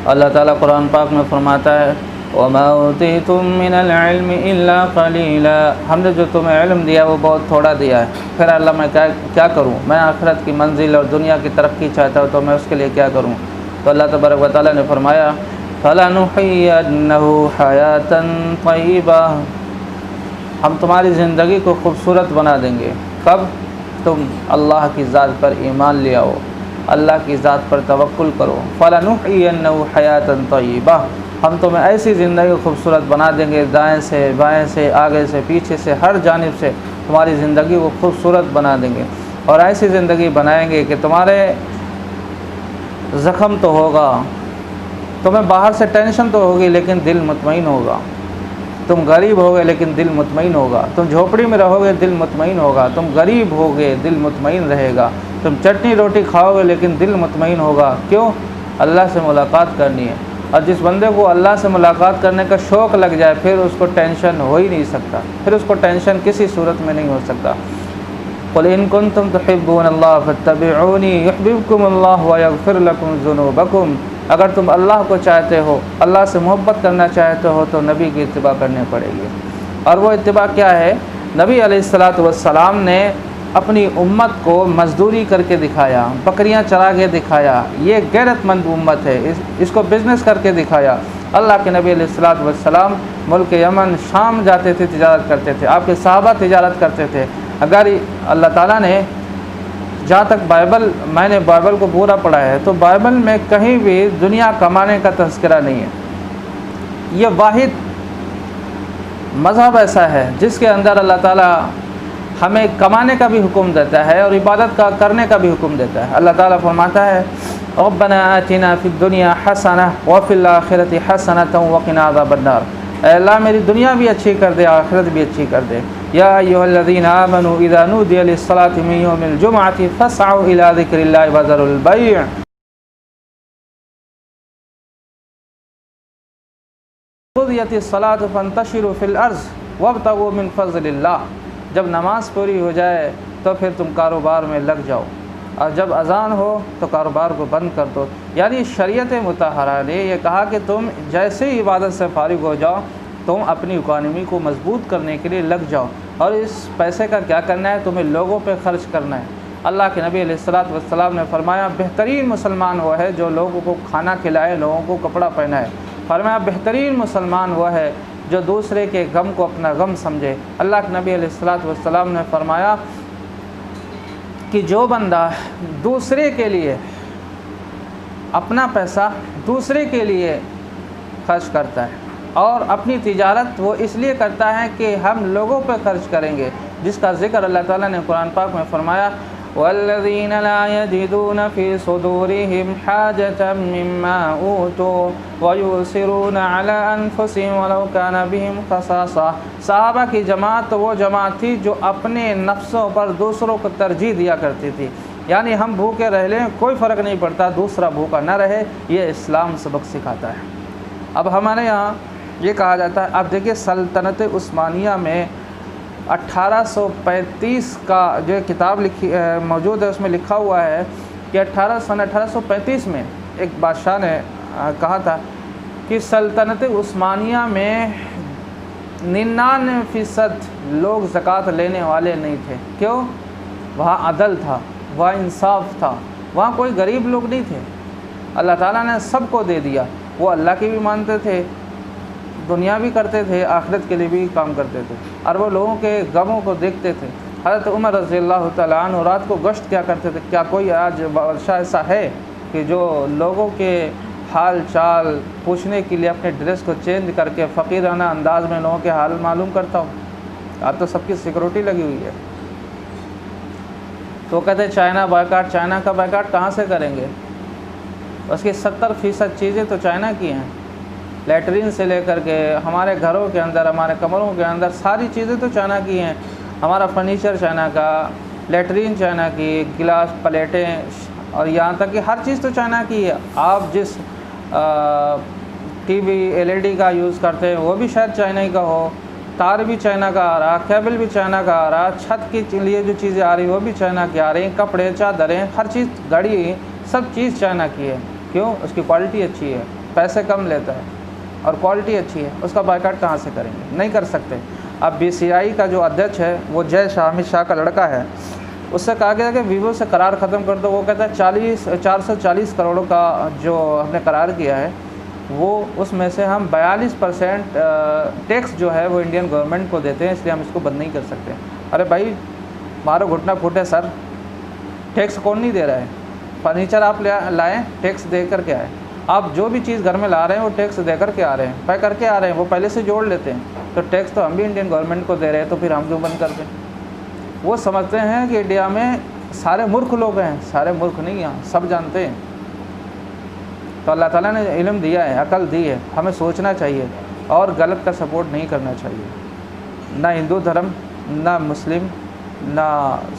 अल्लाह ताला कुरान पाक में फरमाता है, वमा ऊतीतुम मिनल इल्मि इल्ला क़लीला, हमने जो तुम्हें इल्म दिया वो बहुत थोड़ा दिया है। फिर अल्लाह मैं क्या करूँ? मैं आखिरत की मंजिल और दुनिया की तरक्की चाहता हूँ, तो मैं उसके लिए क्या करूँ? तो अल्लाह तबारक व तआला ने फरमाया, फलनुहय्यन्नहु हयातन तय्यिबा, हम तुम्हारी ज़िंदगी को खूबसूरत बना देंगे। कब? तुम अल्लाह की ज़ात पर ईमान ले आओ, अल्लाह की ज़ात पर तवक्कुल करो। फलनुहय्यन्नहु हयातन तय्यिबा, हम तुम्हें ऐसी ज़िंदगी खूबसूरत बना देंगे, दाएं से बाएं से, आगे से पीछे से, हर जानिब से तुम्हारी ज़िंदगी को खूबसूरत बना देंगे। और ऐसी ज़िंदगी बनाएंगे कि तुम्हारे ज़ख़म तो होगा, तुम्हें बाहर से टेंशन तो होगी लेकिन दिल मुतमईन होगा। तुम गरीब होगे लेकिन दिल मुतमईन होगा। तुम झोपड़ी में रहोगे, दिल मुतमईन होगा। तुम गरीब होगे, दिल मुतमईन रहेगा। तुम चटनी रोटी खाओगे लेकिन दिल मुतमईन होगा। क्यों? अल्लाह से मुलाकात करनी है। और जिस बंदे को अल्लाह से मुलाकात करने का शौक़ लग जाए, फिर उसको टेंशन हो ही नहीं सकता, फिर उसको टेंशन किसी सूरत में नहीं हो सकता। क़ुल इन कुन्तुम तुहिब्बूनल्लाह फत्तबिऊनी युहब्बिबकुमुल्लाह व यग़फ़िर लकुम ज़ुनूबकुम, अगर तुम अल्लाह को चाहते हो, अल्लाह से मोहब्बत करना चाहते हो, तो नबी की इत्तिबा करनी पड़ेगी। और वो इत्तिबा क्या है? नबी अलैहिस्सलातु वस्सलाम ने अपनी उम्मत को मज़दूरी करके दिखाया, बकरियां चरा के दिखाया। ये गैरतमंद उम्मत है, इसको बिज़नेस करके दिखाया। अल्लाह के नबी अलैहिस्सलातु वस्सलाम मुल्क यमन, शाम जाते थे, तिजारत करते थे। आपके सहाबा तिजारत करते थे। अगर अल्लाह ताला ने, जहाँ तक मैंने बाइबल को पूरा पढ़ा है, तो बाइबल में कहीं भी दुनिया कमाने का तज़किरा नहीं है। ये वाहिद मज़हब ऐसा है जिसके अंदर अल्लाह ताला हमें कमाने का भी हुक्म देता है और इबादत का करने का भी हुक्म देता है। अल्लाह ताला फरमाता है, रब्बना आतिना फिद दुनिया हसना व फिल आखिरति हसनतन व क़िना अज़ाबन्नार, अल्लाह मेरी दुनिया भी अच्छी कर दे, आखिरत भी अच्छी कर दे। या अय्युहल्लज़ीना आमनू इज़ा नूदिया लिस्सलाति मिन यौमिल जुमअति फस्अऊ इला ज़िक्रिल्लाहि व ज़रुल बैअ, क़ुदियतिस्सलातु फंतशिरू फिल अर्ज़ वब्तगू मिन फ़ज़लिल्लाह, जब नमाज़ पूरी हो जाए तो फिर तुम कारोबार में लग जाओ, और जब अज़ान हो तो कारोबार को बंद कर दो। यानी शरीयत मुतहरा ने यह कहा कि तुम जैसे ही इबादत से फारिग हो जाओ, तुम अपनी इकॉनमी को मजबूत करने के लिए लग जाओ। और इस पैसे का क्या करना है? तुम्हें लोगों पे ख़र्च करना है। अल्लाह के नबी अलैहिस्सलातु वस्सलाम ने फरमाया, बेहतरीन मुसलमान वो है जो लोगों को खाना खिलाए, लोगों को कपड़ा पहनाए। फरमाया, बेहतरीन मुसलमान वह है जो दूसरे के गम को अपना गम समझे। अल्लाह के नबी अलैहिस्सलातु वस्सलाम ने फरमाया कि जो बंदा दूसरे के लिए अपना पैसा दूसरे के लिए खर्च करता है और अपनी तिजारत वो इसलिए करता है कि हम लोगों पर खर्च करेंगे, जिसका ज़िक्र अल्लाह ताला ने कुरान पाक में फरमाया, वल्लज़ीना ला यजिदूना फ़ी सुदूरिहिम हाजतम मिम्मा ऊतू व युसिरूना अला अनफुसिहिम वलौ काना बिहिम खसासा। सहाबा की जमात तो वो जमात थी जो अपने नफ्सों पर दूसरों को तरजीह दिया करती थी। यानी हम भूखे रह लें, कोई फ़र्क नहीं पड़ता, दूसरा भूखा न रहे, ये इस्लाम सबक सिखाता है। अब हमारे यहाँ ये कहा जाता है, अब देखिए सल्तनत उस्मानिया में 1835 का जो किताब लिखी मौजूद है, उसमें लिखा हुआ है कि 1835 में एक बादशाह ने कहा था कि सल्तनत उस्मानिया में 99% लोग ज़कात लेने वाले नहीं थे। क्यों? वहाँ अदल था, वहाँ इंसाफ था, वहाँ कोई गरीब लोग नहीं थे। अल्लाह ताला ने सबको दे दिया। वो अल्लाह की भी मानते थे, दुनिया भी करते थे, आखिरत के लिए भी काम करते थे, और वो लोगों के गमों को देखते थे। हज़रत उमर रज़ियल्लाहु तआला अन्हु रात को गश्त क्या करते थे? क्या कोई आज बादशाह ऐसा है कि जो लोगों के हाल चाल पूछने के लिए अपने ड्रेस को चेंज करके फ़कीराना अंदाज में लोगों के हाल मालूम करता हो? आज तो सबकी सिक्योरिटी लगी हुई है। तो कहते चाइना बायकाट, चाइना का बायकाट कहाँ से करेंगे? उसकी 70% चीज़ें तो चाइना की हैं। लेटरिन से लेकर के हमारे घरों के अंदर, हमारे कमरों के अंदर सारी चीज़ें तो चाइना की हैं। हमारा फर्नीचर चाइना का, लेटरिन चाइना की, गिलास प्लेटें, और यहाँ तक कि हर चीज़ तो चाइना की है। आप जिस टीवी LED का यूज़ करते हैं वो भी शायद चाइना ही का हो, तार भी चाइना का आ रहा, केबल भी चाइना का आ रहा, छत के लिए जो चीज़ें आ रही वो भी चाइना की आ रही, कपड़े, चादरें, हर चीज़, गाड़ी, सब चीज़ चाइना की है। क्यों? उसकी क्वालिटी अच्छी है। पैसे कम लेता है और क्वालिटी अच्छी है, उसका बायकॉट कहाँ से करेंगे? नहीं कर सकते। अब BCI का जो अध्यक्ष है वो जय शाह, अमित शाह का लड़का है, उससे कहा गया कि वीवो से करार ख़त्म कर दो। वो कहता है 440 करोड़ का जो हमने करार किया है वो उसमें से हम 42% टैक्स जो है वो इंडियन गवर्नमेंट को देते हैं, इसलिए हम इसको बंद नहीं कर सकते। अरे भाई मारो घुटना फूटे सर, टैक्स कौन नहीं दे रहा है? फर्नीचर आप लाएँ टैक्स दे करके आए, आप जो भी चीज़ घर में ला रहे हैं वो टैक्स दे करके आ रहे हैं, पे करके आ रहे हैं, वो पहले से जोड़ लेते हैं। तो टैक्स तो हम भी इंडियन गवर्नमेंट को दे रहे हैं, तो फिर हम क्यों बंद कर दें? वो समझते हैं कि इंडिया में सारे मूर्ख लोग हैं, सारे मूर्ख नहीं हैं, सब जानते हैं। तो अल्लाह ताला ने इल्म दिया है, अकल दी है, हमें सोचना चाहिए और गलत का सपोर्ट नहीं करना चाहिए। ना हिंदू धर्म, ना मुस्लिम, ना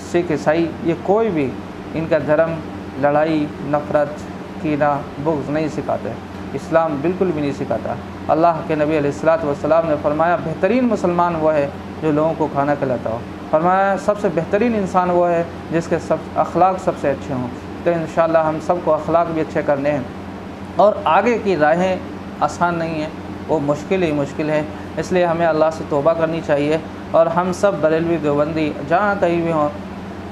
सिख ईसाई, ये कोई भी इनका धर्म लड़ाई, नफ़रत, कीना, बुग़्ज़ नहीं सिखाते। इस्लाम बिल्कुल भी नहीं सिखाता। अल्लाह के नबी अलैहिस्सलातु वस्सलाम ने फरमाया बेहतरीन मुसलमान वो है जो लोगों को खाना खिलाता हो। फरमाया सबसे बेहतरीन इंसान वो है जिसके सब अखलाक सबसे अच्छे हों। तो इंशाअल्लाह हम सबको अखलाक भी अच्छे करने हैं और आगे की राहें आसान नहीं हैं, वो मुश्किल ही मुश्किल है। इसलिए हमें अल्लाह से तौबा करनी चाहिए और हम सब बरेलवी देवबंदी जहाँ कहीं भी हों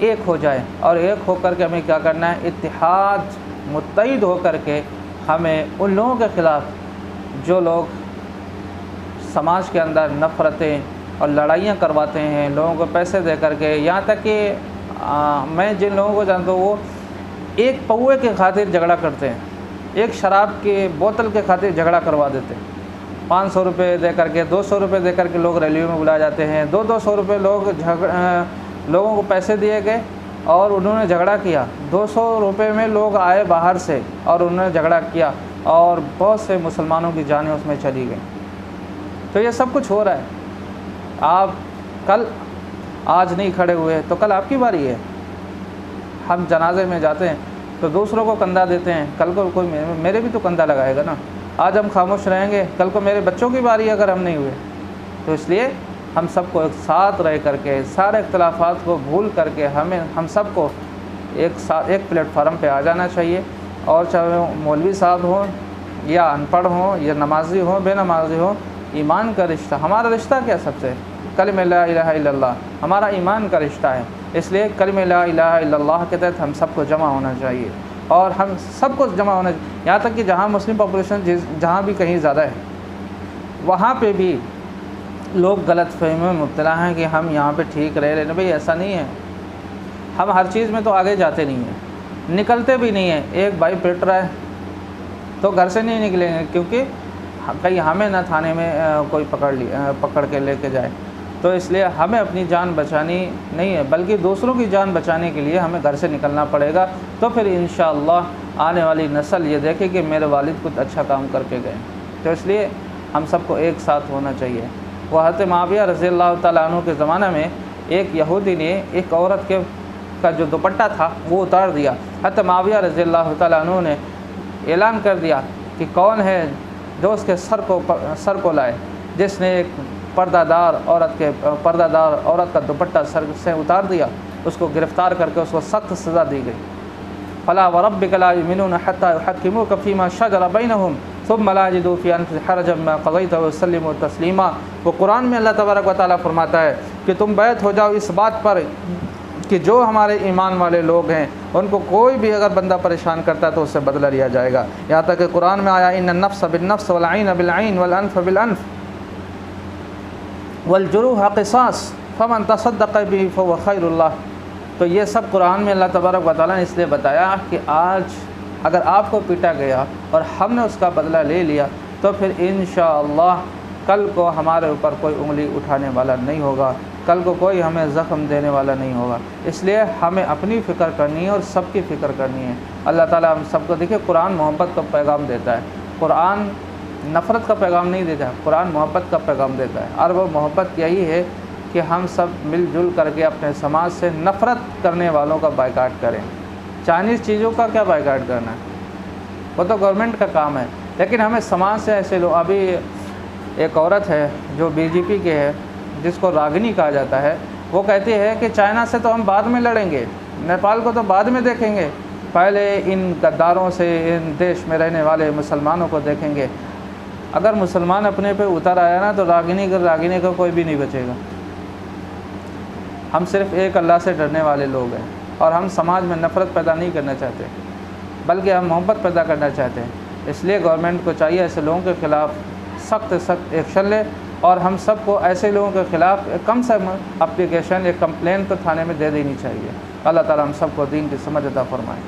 एक हो जाए और एक हो कर के हमें क्या करना है, इत्तिहाद मुत्तहिद हो कर के हमें उन लोगों के ख़िलाफ़ जो लोग समाज के अंदर नफ़रतें और लड़ाइयाँ करवाते हैं, लोगों को पैसे दे करके, यहाँ तक कि मैं जिन लोगों को जानता हूँ वो एक पौए के खातिर झगड़ा करते हैं, एक शराब की बोतल के खातिर झगड़ा करवा देते हैं। 500 रुपये दे करके, 200 रुपये दे करके लोग रैलियों में बुलाए जाते हैं। 200 रुपये लोगों को पैसे दिए गए और उन्होंने झगड़ा किया। 200 रुपये में लोग आए बाहर से और उन्होंने झगड़ा किया और बहुत से मुसलमानों की जानें उसमें चली गई। तो ये सब कुछ हो रहा है। आप कल आज नहीं खड़े हुए तो कल आपकी बारी है। हम जनाजे में जाते हैं तो दूसरों को कंधा देते हैं, कल को कोई मेरे भी तो कंधा लगाएगा ना। आज हम खामोश रहेंगे, कल को मेरे बच्चों की बारी अगर हम नहीं हुए। तो इसलिए हम सबको एक साथ रह करके, सारे इख्तलाफात को भूल करके हम सबको एक साथ एक प्लेटफार्म पे आ जाना चाहिए। और चाहे वो मौलवी साहब हों या अनपढ़ हों या नमाजी हों बेनमाजी हों, ईमान का रिश्ता, हमारा रिश्ता क्या सबसे, कलिमा ला इलाहा इल्लल्लाह हमारा ईमान का रिश्ता है। इसलिए कलिमा ला इलाहा इल्लल्लाह के तहत हम सबको जमा होना चाहिए और हम सबको जमा होना, यहाँ तक कि जहाँ मुस्लिम पॉपुलेशन जहाँ भी कहीं ज़्यादा है वहाँ पे भी लोग गलत फहमी में मुब्तला हैं कि हम यहाँ पे ठीक रह रहे हैं। भाई ऐसा नहीं है, हम हर चीज़ में तो आगे जाते नहीं हैं, निकलते भी नहीं हैं। एक भाई पिट रहा है तो घर से नहीं निकलेंगे क्योंकि कहीं हमें ना थाने में कोई पकड़ के लेके जाए। तो इसलिए हमें अपनी जान बचानी नहीं है बल्कि दूसरों की जान बचाने के लिए हमें घर से निकलना पड़ेगा। तो फिर इंशाअल्लाह आने वाली नस्ल ये देखे कि मेरे वालिद कुछ अच्छा काम करके गए। तो इसलिए हम सबको एक साथ होना चाहिए। वो हज़रत मुआविया रज़ियल्लाहु ताला अन्हु के ज़माने में एक यहूदी ने एक औरत का जो दुपट्टा था वो उतार दिया। हज़रत मुआविया रज़ियल्लाहु ताला अन्हु ने ऐलान कर दिया कि कौन है जो उसके सर को लाए, जिसने एक पर्दादार औरत का दुपट्टा सर से उतार दिया, उसको गिरफ़्तार करके उसको सख्त सज़ा दी गई। फला व रब्बिका ला युमिनूना हत्ता युहक्किमूका फ़ीमा शजरा बैनहुम सुम्मा ला यजिदू फ़ी अनफुसिहिम हरजम मिम्मा क़ज़ैत व युसल्लिमू तस्लीमा। वो कुरान में अल्लाह तबारक व तआला फरमाता है कि तुम बैत हो जाओ इस बात पर कि जो हमारे ईमान वाले लोग हैं उनको कोई भी अगर बंदा परेशान करता है तो उससे बदला लिया जाएगा। यहाँ तक कि कुरान में आया इन्न नफ्स बिन्नफ्स वल ऐन बिल ऐन वल अनफ बिल अनफ वल जुरूह क़िसास फमन तसद्दक़ बिही फहुव खैरुल लह। तो ये सब कुरान में अल्लाह तबारक व तआला ने इसलिए बताया कि आज अगर आपको पीटा गया और हमने उसका बदला ले लिया तो फिर इंशाअल्लाह कल को हमारे ऊपर कोई उंगली उठाने वाला नहीं होगा, कल को कोई हमें ज़ख्म देने वाला नहीं होगा। इसलिए हमें अपनी फ़िक्र करनी है और सबकी फ़िक्र करनी है। अल्लाह ताला हम सबको, देखिए कुरान मोहब्बत का पैगाम देता है, कुरान नफ़रत का पैगाम नहीं देता है, कुरान मोहब्बत का पैगाम देता है। और वो मोहब्बत यही है कि हम सब मिलजुल करके अपने समाज से नफ़रत करने वालों का बायकाट करें। चाइनीज़ चीज़ों का क्या बायकाट करना है, वो तो गवर्नमेंट का काम है, लेकिन हमें समाज से ऐसे लोग, अभी एक औरत है जो बीजेपी के है जिसको रागिनी कहा जाता है, वो कहती है कि चाइना से तो हम बाद में लड़ेंगे, नेपाल को तो बाद में देखेंगे, पहले इन गद्दारों से इन देश में रहने वाले मुसलमानों को देखेंगे। अगर मुसलमान अपने पे उतर आया ना तो रागिनी का कोई भी नहीं बचेगा। हम सिर्फ़ एक अल्लाह से डरने वाले लोग हैं और हम समाज में नफ़रत पैदा नहीं करना चाहते, बल्कि हम मोहब्बत पैदा करना चाहते हैं। इसलिए गवर्नमेंट को चाहिए ऐसे लोगों के ख़िलाफ़ सख्त एक्शन ले और हम सबको ऐसे लोगों के ख़िलाफ़ कम से कम एप्लीकेशन, एक कंप्लेंट तो थाने में दे देनी चाहिए। अल्लाह ताला हम सबको दीन की समझ अता फरमाए।